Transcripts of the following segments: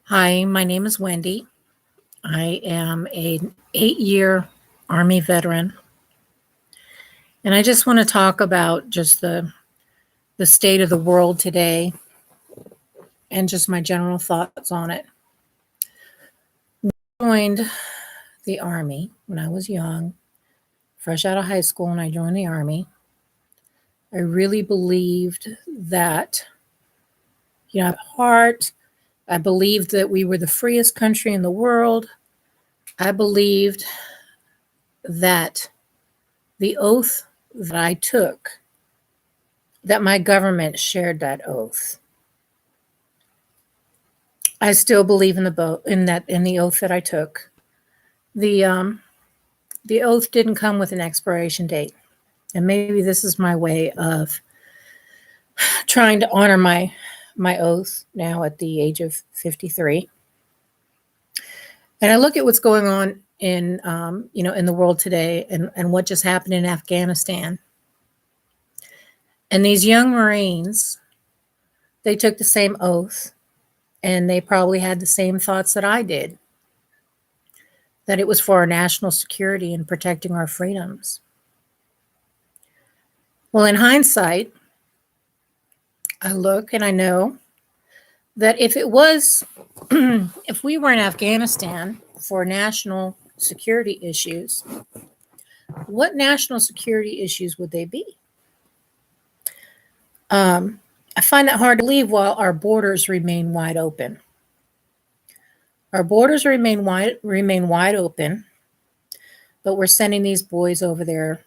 Hi, my name is Wendy. I am an 8-year Army veteran, and I just want to talk about just the state of the world today and just my general thoughts on it. I joined the Army when I was young, fresh out of high school, and I joined the Army. I really believed that, at heart, I believed that we were the freest country in the world. I believed that the oath that I took, that my government shared that oath. I still believe in the oath that I took. The the oath didn't come with an expiration date, and maybe this is my way of trying to honor my oath now at the age of 53. And I look at what's going on in the world today, and what just happened in Afghanistan. And these young Marines, they took the same oath, and they probably had the same thoughts that I did, that it was for our national security and protecting our freedoms. Well, in hindsight, I look and I know that if it was, if we were in Afghanistan for national security issues, what national security issues would they be? I find that hard to believe while our borders remain wide open. Our borders remain wide open, but we're sending these boys over there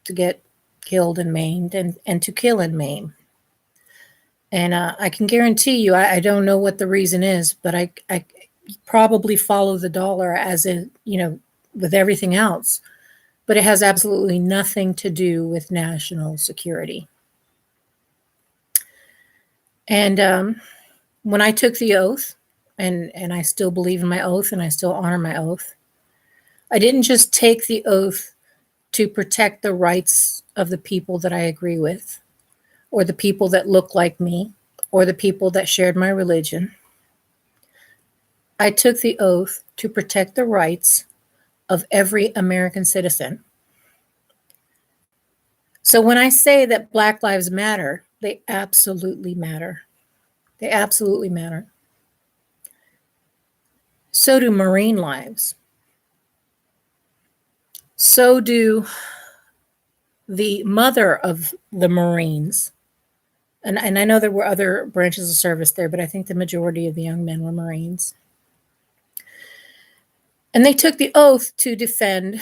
to get killed and maimed and to kill and maim. And I can guarantee you, I don't know what the reason is, but I probably follow the dollar as with everything else. But it has absolutely nothing to do with national security. And when I took the oath, and I still believe in my oath and I still honor my oath, I didn't just take the oath to protect the rights of the people that I agree with, or the people that look like me, or the people that shared my religion. I took the oath to protect the rights of every American citizen. So when I say that Black Lives Matter, they absolutely matter. They absolutely matter. So do Marine lives. So do the mother of the Marines. And I know there were other branches of service there, but I think the majority of the young men were Marines. And they took the oath to defend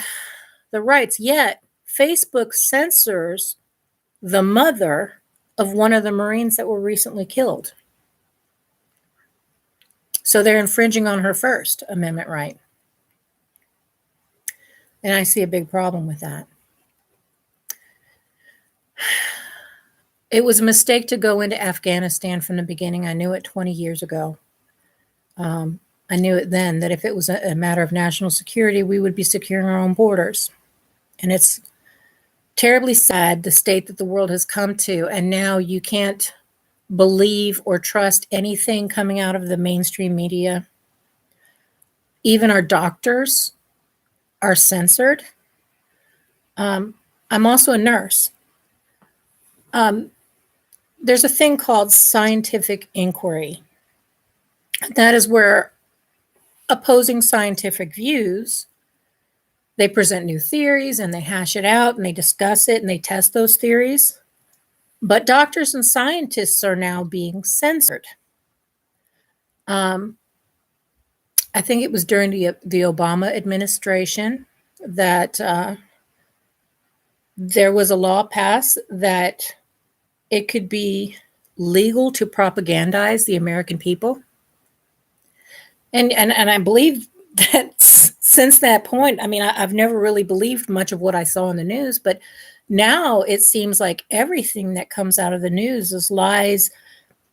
the rights. Yet Facebook censors the mother of one of the Marines that were recently killed. So they're infringing on her First Amendment right. And I see a big problem with that. It was a mistake to go into Afghanistan from the beginning. I knew it 20 years ago. I knew it then that if it was a matter of national security, we would be securing our own borders. And it's terribly sad, the state that the world has come to. And now you can't believe or trust anything coming out of the mainstream media. Even our doctors are censored. I'm also a nurse. There's a thing called scientific inquiry. That is where opposing scientific views, they present new theories and they hash it out and they discuss it and they test those theories. But doctors and scientists are now being censored. I think it was during the Obama administration that there was a law passed that it could be legal to propagandize the American people. And I believe that since that point, I mean, I've never really believed much of what I saw in the news, but now it seems like everything that comes out of the news is lies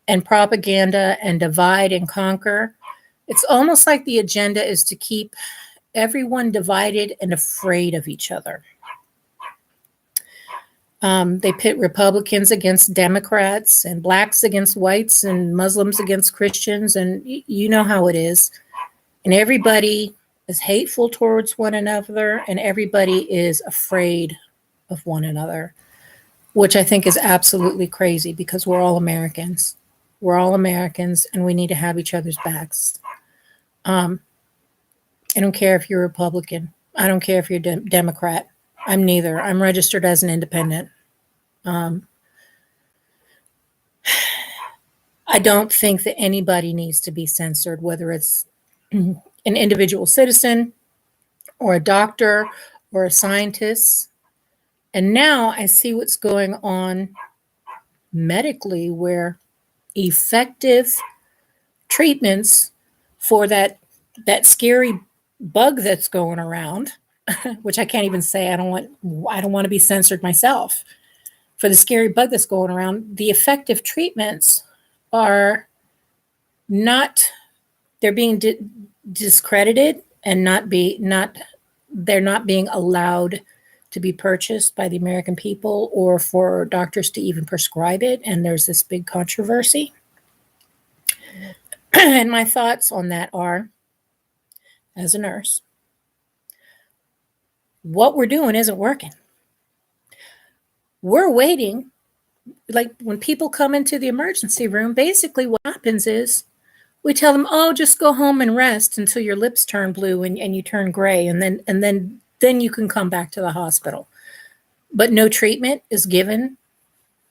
and propaganda and divide and conquer. It's almost like the agenda is to keep everyone divided and afraid of each other. They pit Republicans against Democrats and blacks against whites and Muslims against Christians. And you know how it is. And everybody is hateful towards one another, and everybody is afraid of one another, which I think is absolutely crazy because we're all Americans. We're all Americans, and we need to have each other's backs. I don't care if you're Republican. I don't care if you're Democrat. I'm neither. I'm registered as an independent. I don't think that anybody needs to be censored, whether it's an individual citizen or a doctor or a scientist. And now I see what's going on medically, where effective treatments for that scary bug that's going around, which I can't even say. I don't want to be censored myself. For the scary bug that's going around, the effective treatments are not, they're being discredited and they're not being allowed to be purchased by the American people or for doctors to even prescribe it. And there's this big controversy. And my thoughts on that are, as a nurse, what we're doing isn't working. We're waiting. Like when people come into the emergency room, basically what happens is we tell them, oh, just go home and rest until your lips turn blue and you turn gray. And then you can come back to the hospital. But no treatment is given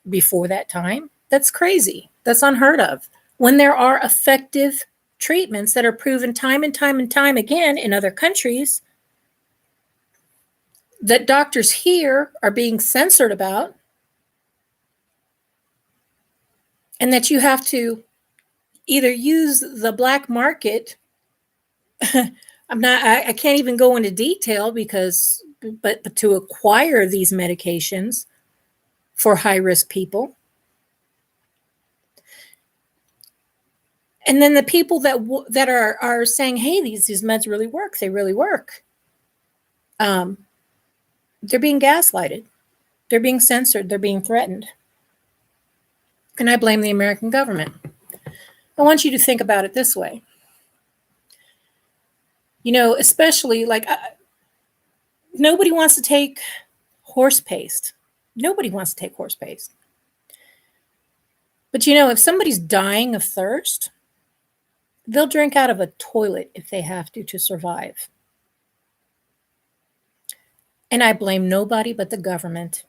before that time. That's crazy. That's unheard of. When there are effective treatments that are proven time and time and time again in other countries that doctors here are being censored about, and that you have to either use the black market. I can't even go into detail but to acquire these medications for high-risk people. And then the people that are saying, hey, these meds really work. They really work. They're being gaslighted. They're being censored. They're being threatened. And I blame the American government. I want you to think about it this way. You know, especially nobody wants to take horse paste. Nobody wants to take horse paste. But you know, if somebody's dying of thirst, they'll drink out of a toilet if they have to survive. And I blame nobody but the government.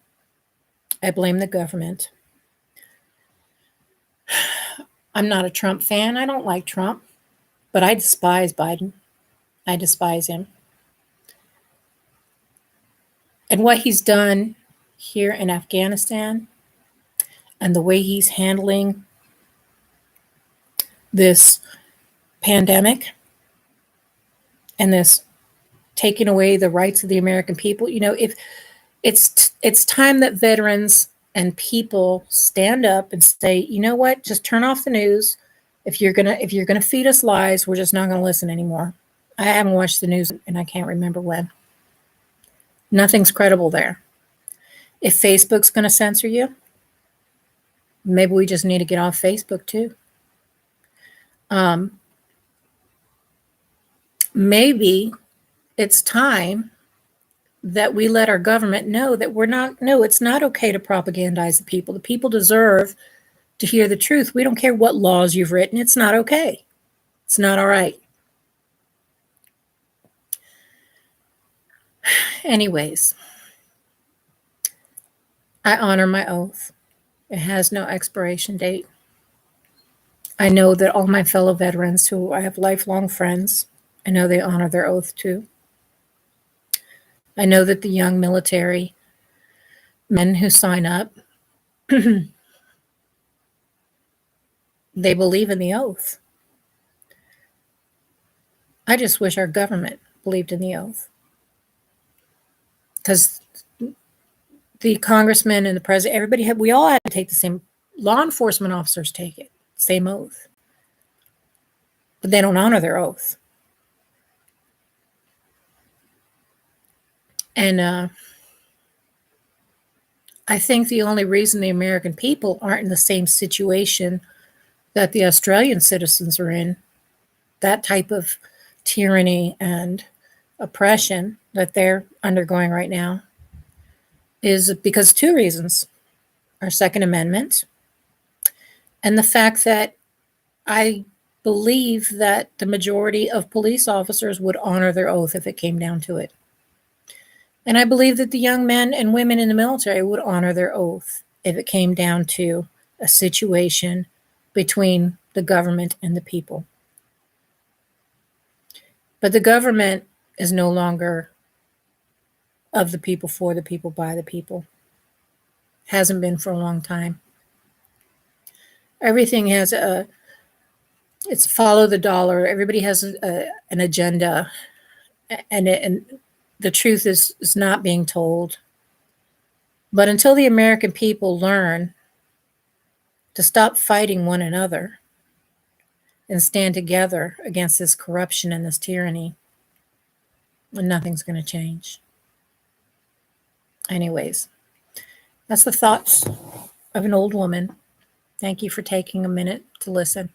I blame the government. I'm not a Trump fan. I don't like Trump, but I despise Biden. I despise him. And what he's done here in Afghanistan and the way he's handling this pandemic and this taking away the rights of the American people, you know, if it's time that veterans and people stand up and say, you know what, just turn off the news. If you're gonna feed us lies, we're just not gonna listen anymore. I haven't watched the news and I can't remember when. Nothing's credible there. If Facebook's gonna censor you, maybe we just need to get off Facebook too. Maybe it's time that we let our government know that it's not okay to propagandize the people. The people deserve to hear the truth. We don't care what laws you've written. It's not okay. It's not all right. Anyways, I honor my oath. It has no expiration date. I know that all my fellow veterans who I have lifelong friends, I know they honor their oath too. I know that the young military men who sign up, they believe in the oath. I just wish our government believed in the oath. Because the congressman and the president, we all had to take the same, law enforcement officers take it, same oath. But they don't honor their oath. And I think the only reason the American people aren't in the same situation that the Australian citizens are in, that type of tyranny and oppression that they're undergoing right now, is because two reasons: our Second Amendment and the fact that I believe that the majority of police officers would honor their oath if it came down to it. And I believe that the young men and women in the military would honor their oath if it came down to a situation between the government and the people. But the government is no longer of the people, for the people, by the people. Hasn't been for a long time. Everything has it's follow the dollar. Everybody has an agenda, and the truth is not being told. But until the American people learn to stop fighting one another and stand together against this corruption and this tyranny, nothing's going to change. Anyways, that's the thoughts of an old woman. Thank you for taking a minute to listen.